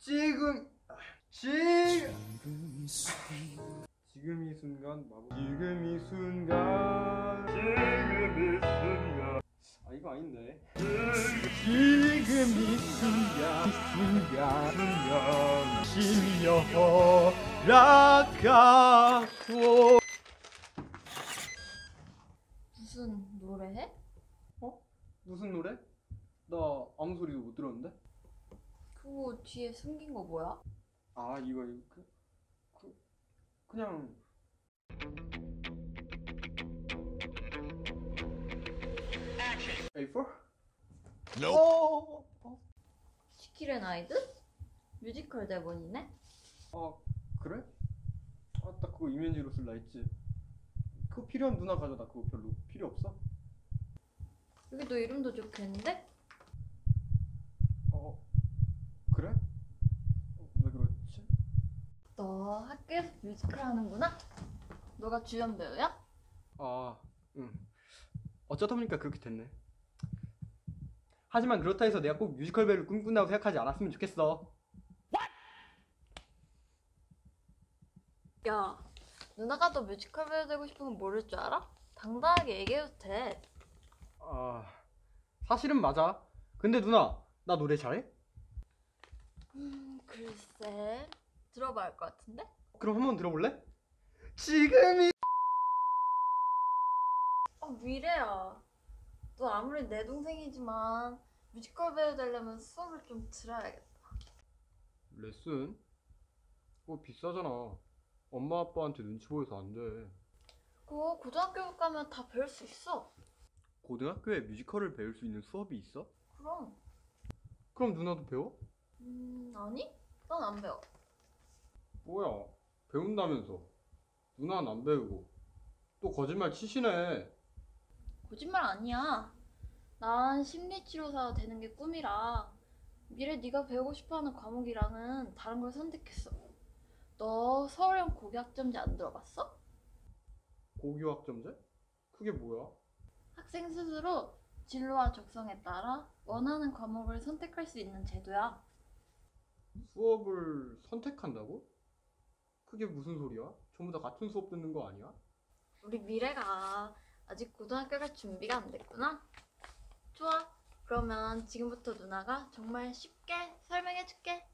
지금 이 순간 지금 이 순간 아 이거 아닌데. 지금 이 순간 심려 허락하고. 무슨 노래 해? 무슨 노래? 나 아무 소리도 못 들었는데? 그거 뒤에 숨긴 거 뭐야? 아 이거 그냥 A4? Nope. 시킬앤 아이드? 뮤지컬 대본이네? 아 그래? 아 딱 그거 이면지로 쓸라 했지. 그거 필요하면 누나 가져다. 그거 별로 필요 없어? 여기 너 이름도 적혀있는데? 그래? 왜 그렇지? 너 학교에서 뮤지컬 하는구나? 너가 주연 배우야? 아 응. 어쩌다 보니까 그렇게 됐네. 하지만 그렇다 해서 내가 꼭 뮤지컬 배우를 꿈꾼다고 생각하지 않았으면 좋겠어. 야, 누나가 너 뮤지컬 배우 되고 싶은 건 모를 줄 알아? 당당하게 얘기해도 돼. 아 사실은 맞아. 근데 누나 나 노래 잘해? 글쎄, 들어봐야 할 것 같은데? 그럼 한번 들어볼래? 지금이 미래야, 너 아무리 내 동생이지만 뮤지컬 배우 되려면 수업을 좀 들어야겠다. 레슨? 그거 비싸잖아. 엄마 아빠한테 눈치 보여서 안 돼. 그거 고등학교 가면 다 배울 수 있어. 고등학교에 뮤지컬을 배울 수 있는 수업이 있어? 그럼. 그럼 누나도 배워? 아니? 난 안 배워. 뭐야 배운다면서. 누나는 안 배우고 또 거짓말 치시네. 거짓말 아니야. 난 심리치료사 되는 게 꿈이라 미래 네가 배우고 싶어하는 과목이랑은 다른 걸 선택했어. 너 서울형 고교학점제 안 들어봤어? 고교학점제? 그게 뭐야? 학생 스스로 진로와 적성에 따라 원하는 과목을 선택할 수 있는 제도야. 수업을 선택한다고? 그게 무슨 소리야? 전부 다 같은 수업 듣는 거 아니야? 우리 미래가 아직 고등학교 갈 준비가 안 됐구나. 좋아. 그러면 지금부터 누나가 정말 쉽게 설명해줄게.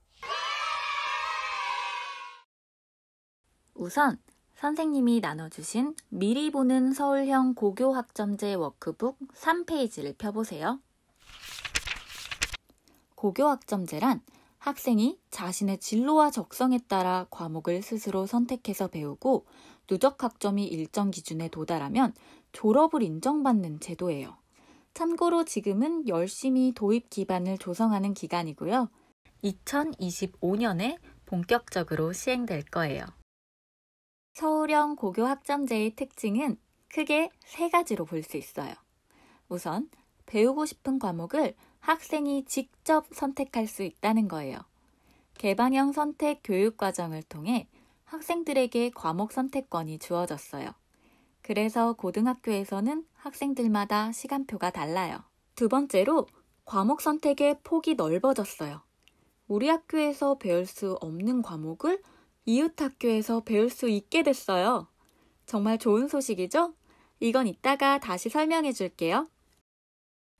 우선 선생님이 나눠주신 미리 보는 서울형 고교학점제 워크북 3페이지를 펴보세요. 고교학점제란 학생이 자신의 진로와 적성에 따라 과목을 스스로 선택해서 배우고 누적 학점이 일정 기준에 도달하면 졸업을 인정받는 제도예요. 참고로 지금은 열심히 도입 기반을 조성하는 기간이고요. 2025년에 본격적으로 시행될 거예요. 서울형 고교학점제의 특징은 크게 3가지로 볼 수 있어요. 우선 배우고 싶은 과목을 학생이 직접 선택할 수 있다는 거예요. 개방형 선택 교육 과정을 통해 학생들에게 과목 선택권이 주어졌어요. 그래서 고등학교에서는 학생들마다 시간표가 달라요. 두 번째로 과목 선택의 폭이 넓어졌어요. 우리 학교에서 배울 수 없는 과목을 이웃 학교에서 배울 수 있게 됐어요. 정말 좋은 소식이죠? 이건 이따가 다시 설명해 줄게요.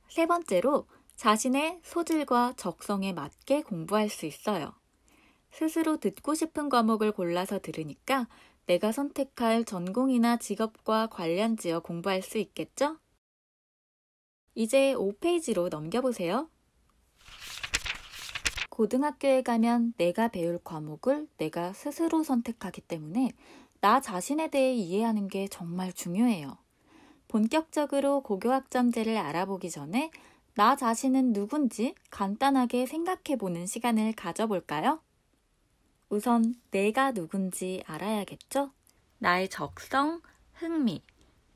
세 번째로 자신의 소질과 적성에 맞게 공부할 수 있어요. 스스로 듣고 싶은 과목을 골라서 들으니까 내가 선택할 전공이나 직업과 관련 지어 공부할 수 있겠죠? 이제 5페이지로 넘겨보세요. 고등학교에 가면 내가 배울 과목을 내가 스스로 선택하기 때문에 나 자신에 대해 이해하는 게 정말 중요해요. 본격적으로 고교학점제를 알아보기 전에 나 자신은 누군지 간단하게 생각해보는 시간을 가져볼까요? 우선 내가 누군지 알아야겠죠? 나의 적성, 흥미,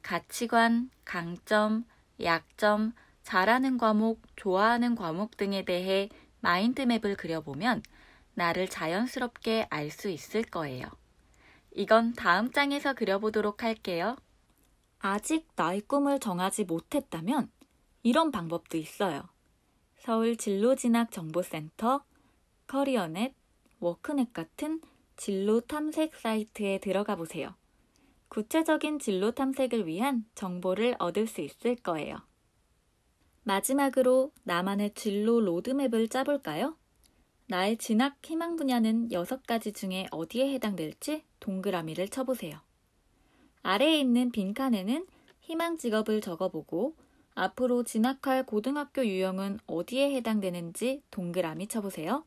가치관, 강점, 약점, 잘하는 과목, 좋아하는 과목 등에 대해 마인드맵을 그려보면 나를 자연스럽게 알 수 있을 거예요. 이건 다음 장에서 그려보도록 할게요. 아직 나의 꿈을 정하지 못했다면 이런 방법도 있어요. 서울 진로진학정보센터, 커리어넷, 워크넷 같은 진로 탐색 사이트에 들어가 보세요. 구체적인 진로 탐색을 위한 정보를 얻을 수 있을 거예요. 마지막으로 나만의 진로 로드맵을 짜볼까요? 나의 진학 희망 분야는 6가지 중에 어디에 해당될지 동그라미를 쳐보세요. 아래에 있는 빈칸에는 희망 직업을 적어보고 앞으로 진학할 고등학교 유형은 어디에 해당되는지 동그라미 쳐보세요.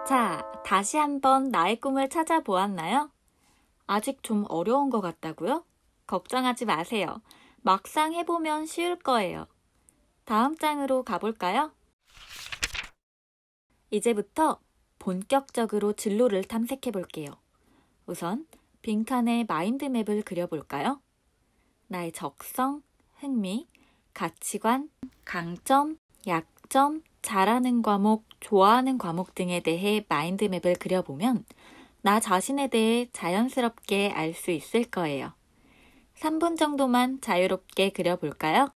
자, 다시 한번 나의 꿈을 찾아보았나요? 아직 좀 어려운 것 같다고요? 걱정하지 마세요. 막상 해보면 쉬울 거예요. 다음 장으로 가볼까요? 이제부터 본격적으로 진로를 탐색해 볼게요. 우선 빈칸에 마인드맵을 그려볼까요? 나의 적성, 흥미, 가치관, 강점, 약점, 잘하는 과목, 좋아하는 과목 등에 대해 마인드맵을 그려보면 나 자신에 대해 자연스럽게 알 수 있을 거예요. 3분 정도만 자유롭게 그려볼까요?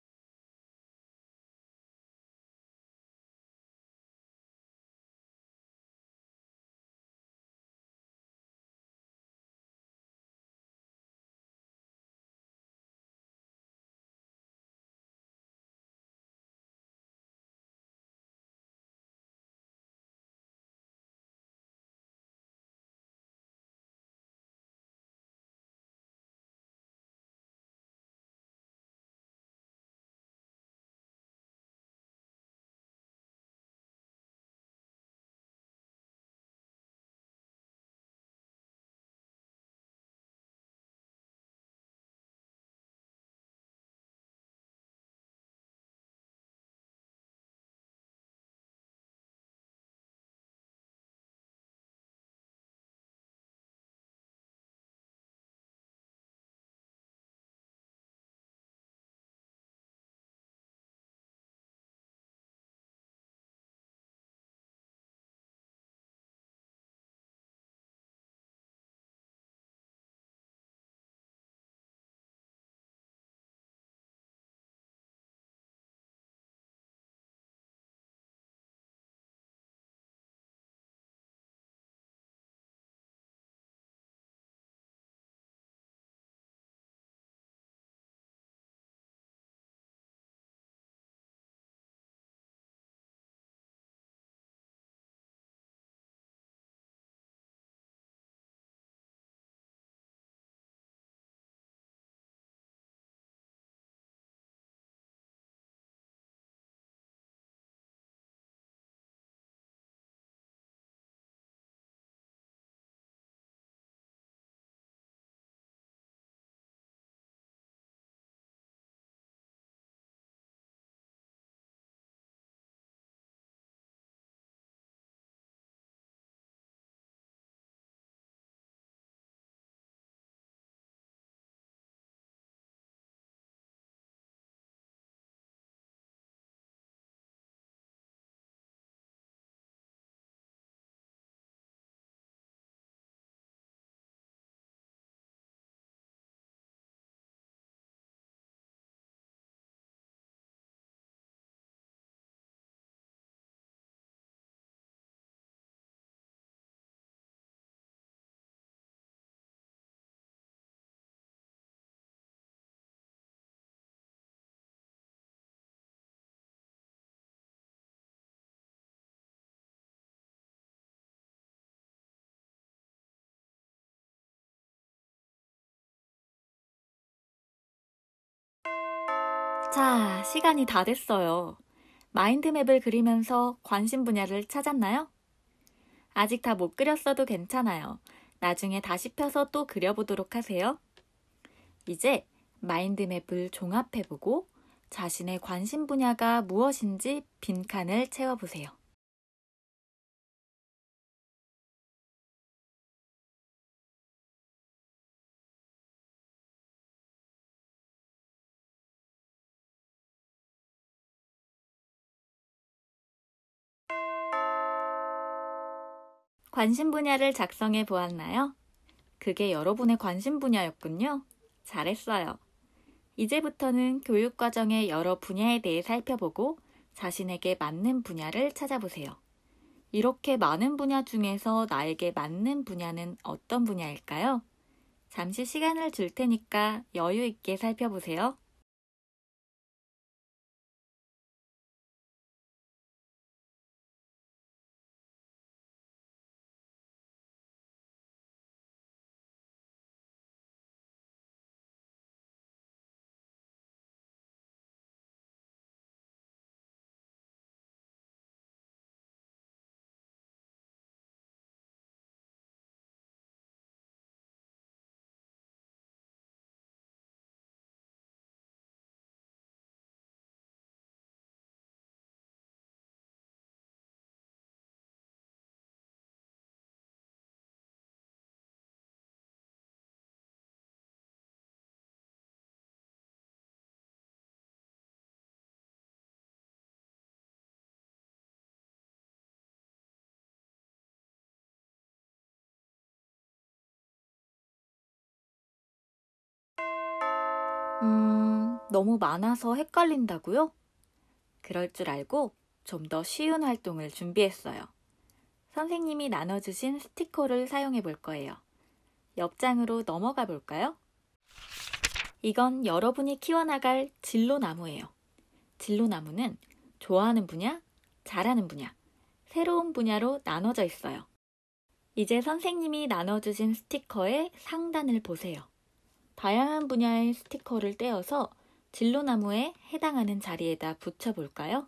자, 시간이 다 됐어요. 마인드맵을 그리면서 관심 분야를 찾았나요? 아직 다 못 그렸어도 괜찮아요. 나중에 다시 펴서 또 그려보도록 하세요. 이제 마인드맵을 종합해보고 자신의 관심 분야가 무엇인지 빈칸을 채워보세요. 관심 분야를 작성해 보았나요? 그게 여러분의 관심 분야였군요. 잘했어요. 이제부터는 교육과정의 여러 분야에 대해 살펴보고 자신에게 맞는 분야를 찾아보세요. 이렇게 많은 분야 중에서 나에게 맞는 분야는 어떤 분야일까요? 잠시 시간을 줄 테니까 여유 있게 살펴보세요. 너무 많아서 헷갈린다고요? 그럴 줄 알고 좀 더 쉬운 활동을 준비했어요. 선생님이 나눠주신 스티커를 사용해 볼 거예요. 옆장으로 넘어가 볼까요? 이건 여러분이 키워나갈 진로나무예요. 진로나무는 좋아하는 분야, 잘하는 분야, 새로운 분야로 나눠져 있어요. 이제 선생님이 나눠주신 스티커의 상단을 보세요. 다양한 분야의 스티커를 떼어서 진로나무에 해당하는 자리에다 붙여볼까요?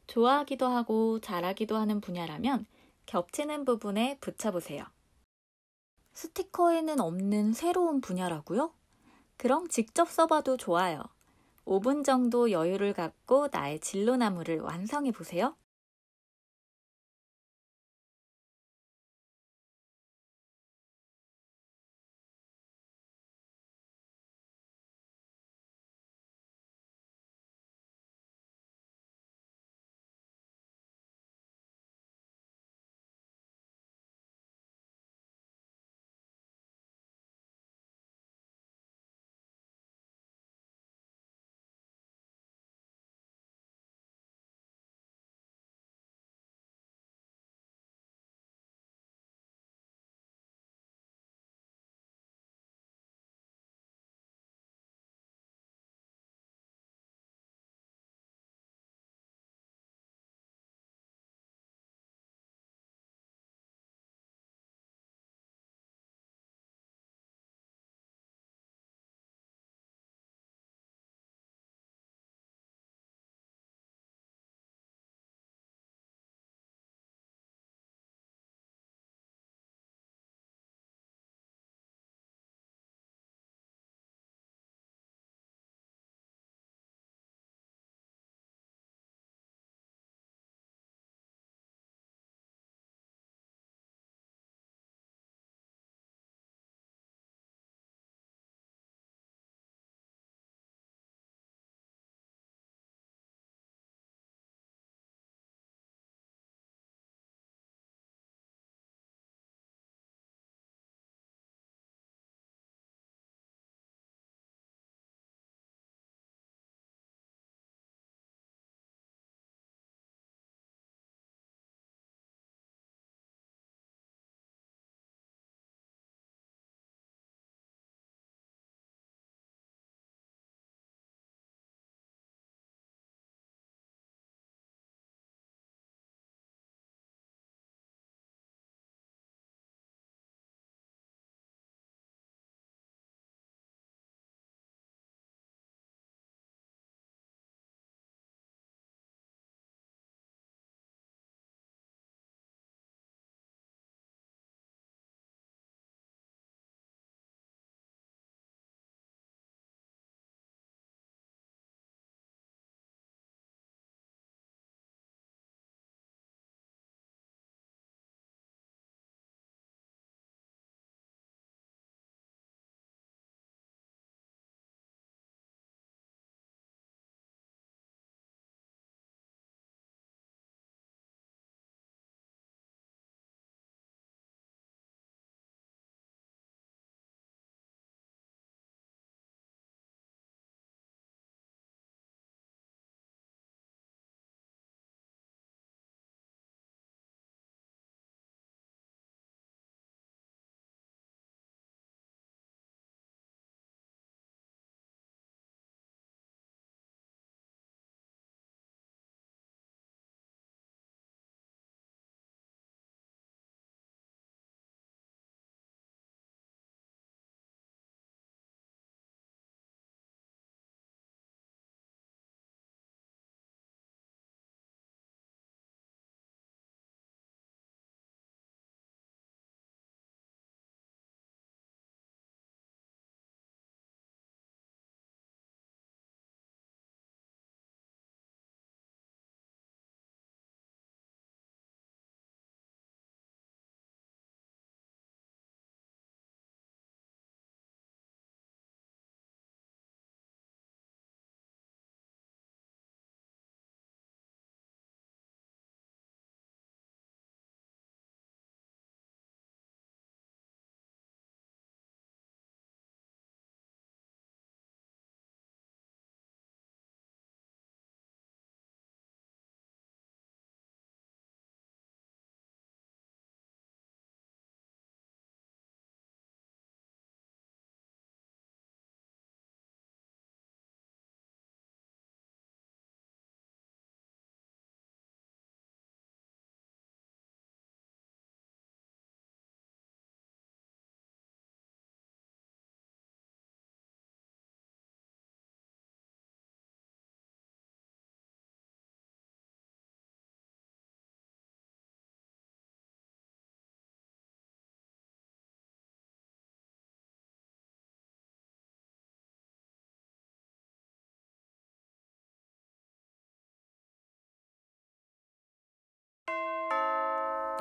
좋아하기도 하고 잘하기도 하는 분야라면 겹치는 부분에 붙여보세요. 스티커에는 없는 새로운 분야라고요? 그럼 직접 써봐도 좋아요. 5분 정도 여유를 갖고 나의 진로나무를 완성해보세요.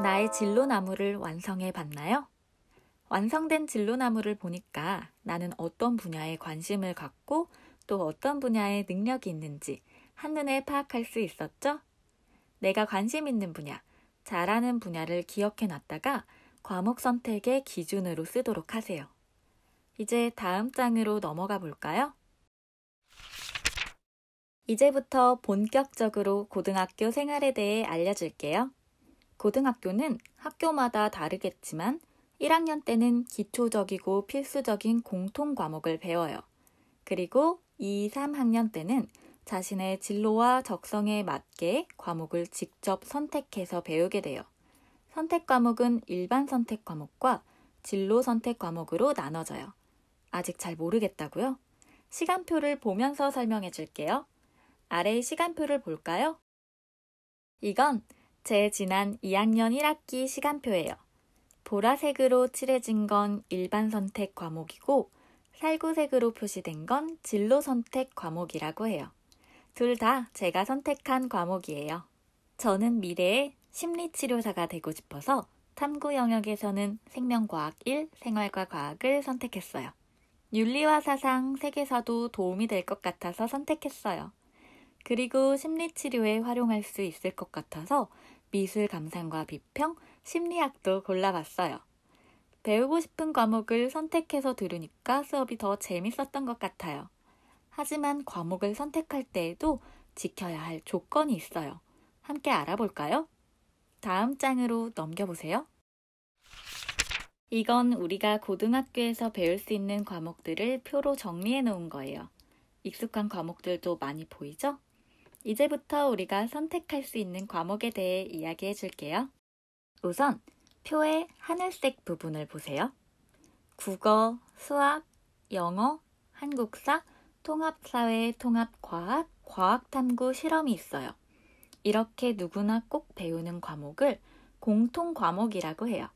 나의 진로나무를 완성해 봤나요? 완성된 진로나무를 보니까 나는 어떤 분야에 관심을 갖고 또 어떤 분야에 능력이 있는지 한눈에 파악할 수 있었죠? 내가 관심 있는 분야, 잘하는 분야를 기억해 놨다가 과목 선택의 기준으로 쓰도록 하세요. 이제 다음 장으로 넘어가 볼까요? 이제부터 본격적으로 고등학교 생활에 대해 알려줄게요. 고등학교는 학교마다 다르겠지만 1학년 때는 기초적이고 필수적인 공통 과목을 배워요. 그리고 2, 3학년 때는 자신의 진로와 적성에 맞게 과목을 직접 선택해서 배우게 돼요. 선택 과목은 일반 선택 과목과 진로 선택 과목으로 나눠져요. 아직 잘 모르겠다고요? 시간표를 보면서 설명해 줄게요. 아래 시간표를 볼까요? 이건 제 지난 2학년 1학기 시간표예요. 보라색으로 칠해진 건 일반 선택 과목이고 살구색으로 표시된 건 진로 선택 과목이라고 해요. 둘 다 제가 선택한 과목이에요. 저는 미래에 심리치료사가 되고 싶어서 탐구 영역에서는 생명과학 1, 생활과 과학을 선택했어요. 윤리와 사상, 세계사도 도움이 될 것 같아서 선택했어요. 그리고 심리치료에 활용할 수 있을 것 같아서 미술 감상과 비평, 심리학도 골라봤어요. 배우고 싶은 과목을 선택해서 들으니까 수업이 더 재밌었던 것 같아요. 하지만 과목을 선택할 때에도 지켜야 할 조건이 있어요. 함께 알아볼까요? 다음 장으로 넘겨보세요. 이건 우리가 고등학교에서 배울 수 있는 과목들을 표로 정리해 놓은 거예요. 익숙한 과목들도 많이 보이죠? 이제부터 우리가 선택할 수 있는 과목에 대해 이야기해 줄게요. 우선 표의 하늘색 부분을 보세요. 국어, 수학, 영어, 한국사, 통합사회, 통합과학, 과학탐구 실험이 있어요. 이렇게 누구나 꼭 배우는 과목을 공통 과목이라고 해요.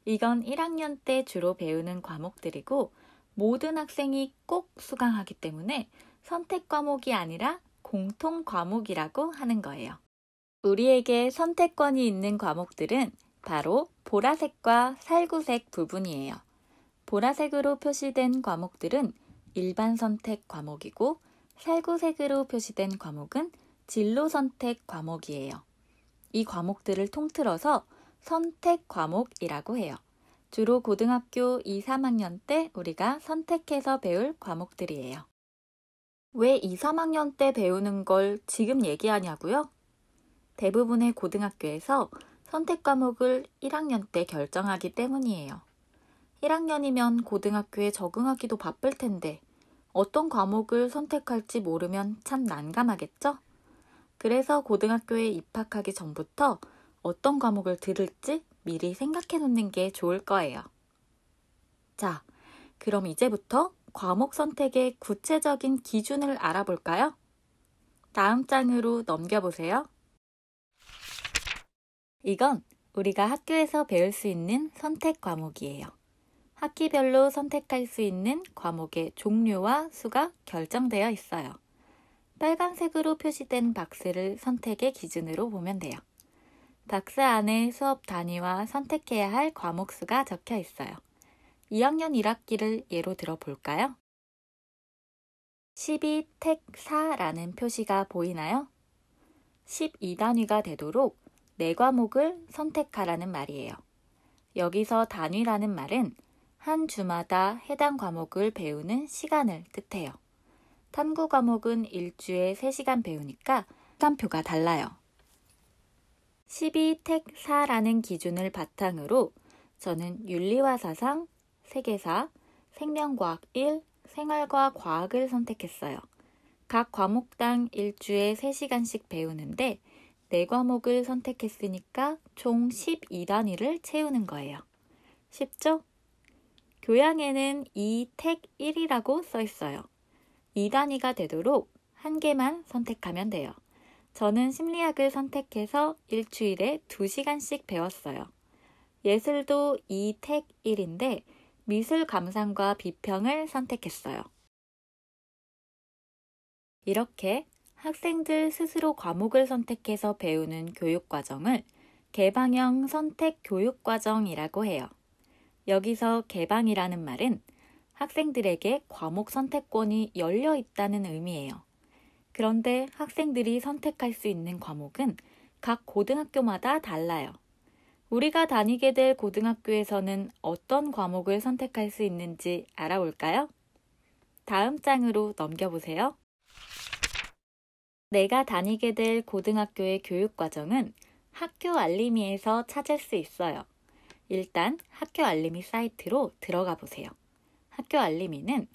이건 1학년 때 주로 배우는 과목들이고 모든 학생이 꼭 수강하기 때문에 선택 과목이 아니라 공통 과목이라고 하는 거예요. 우리에게 선택권이 있는 과목들은 바로 보라색과 살구색 부분이에요. 보라색으로 표시된 과목들은 일반 선택 과목이고 살구색으로 표시된 과목은 진로 선택 과목이에요. 이 과목들을 통틀어서 선택 과목이라고 해요. 주로 고등학교 2, 3학년 때 우리가 선택해서 배울 과목들이에요. 왜 2, 3학년 때 배우는 걸 지금 얘기하냐고요? 대부분의 고등학교에서 선택 과목을 1학년 때 결정하기 때문이에요. 1학년이면 고등학교에 적응하기도 바쁠 텐데 어떤 과목을 선택할지 모르면 참 난감하겠죠? 그래서 고등학교에 입학하기 전부터 어떤 과목을 들을지 미리 생각해 놓는 게 좋을 거예요. 자, 그럼 이제부터 과목 선택의 구체적인 기준을 알아볼까요? 다음 장으로 넘겨보세요. 이건 우리가 학교에서 배울 수 있는 선택 과목이에요. 학기별로 선택할 수 있는 과목의 종류와 수가 결정되어 있어요. 빨간색으로 표시된 박스를 선택의 기준으로 보면 돼요. 박스 안에 수업 단위와 선택해야 할 과목 수가 적혀 있어요. 2학년 1학기를 예로 들어 볼까요? 12택4라는 표시가 보이나요? 12단위가 되도록 4과목을 선택하라는 말이에요. 여기서 단위라는 말은 한 주마다 해당 과목을 배우는 시간을 뜻해요. 탐구 과목은 일주에 3시간 배우니까 시간표가 달라요. 12택4라는 기준을 바탕으로 저는 윤리와 사상, 세계사, 생명과학 1, 생활과 과학을 선택했어요. 각 과목당 일주에 3시간씩 배우는데 4과목을 선택했으니까 총 12단위를 채우는 거예요. 쉽죠? 교양에는 2택 1이라고 써 있어요. 2단위가 되도록 한 개만 선택하면 돼요. 저는 심리학을 선택해서 일주일에 2시간씩 배웠어요. 예술도 2택 1인데 미술 감상과 비평을 선택했어요. 이렇게 학생들 스스로 과목을 선택해서 배우는 교육 과정을 개방형 선택 교육 과정이라고 해요. 여기서 개방이라는 말은 학생들에게 과목 선택권이 열려 있다는 의미예요. 그런데 학생들이 선택할 수 있는 과목은 각 고등학교마다 달라요. 우리가 다니게 될 고등학교에서는 어떤 과목을 선택할 수 있는지 알아볼까요? 다음 장으로 넘겨보세요. 내가 다니게 될 고등학교의 교육과정은 학교 알림이에서 찾을 수 있어요. 일단 학교 알림이 사이트로 들어가 보세요. 학교 알림이는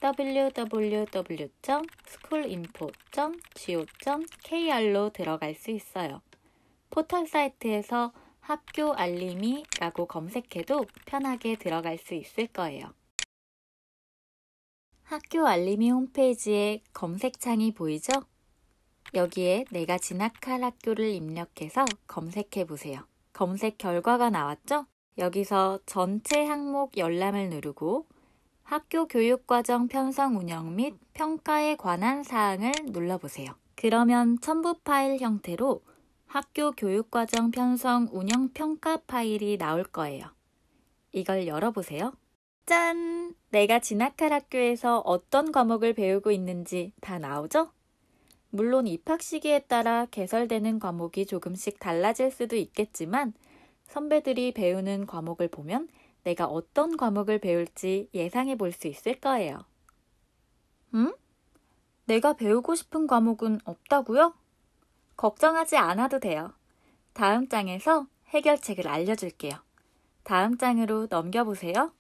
www.schoolinfo.go.kr로 들어갈 수 있어요. 포털 사이트에서 학교 알림이라고 검색해도 편하게 들어갈 수 있을 거예요. 학교 알림이 홈페이지에 검색창이 보이죠? 여기에 내가 진학할 학교를 입력해서 검색해 보세요. 검색 결과가 나왔죠? 여기서 전체 항목 열람을 누르고 학교 교육과정 편성 운영 및 평가에 관한 사항을 눌러보세요. 그러면 첨부 파일 형태로 학교 교육과정 편성 운영 평가 파일이 나올 거예요. 이걸 열어보세요. 짠! 내가 진학할 학교에서 어떤 과목을 배우고 있는지 다 나오죠? 물론 입학 시기에 따라 개설되는 과목이 조금씩 달라질 수도 있겠지만 선배들이 배우는 과목을 보면 내가 어떤 과목을 배울지 예상해 볼 수 있을 거예요. 내가 배우고 싶은 과목은 없다고요? 걱정하지 않아도 돼요. 다음 장에서 해결책을 알려줄게요. 다음 장으로 넘겨보세요.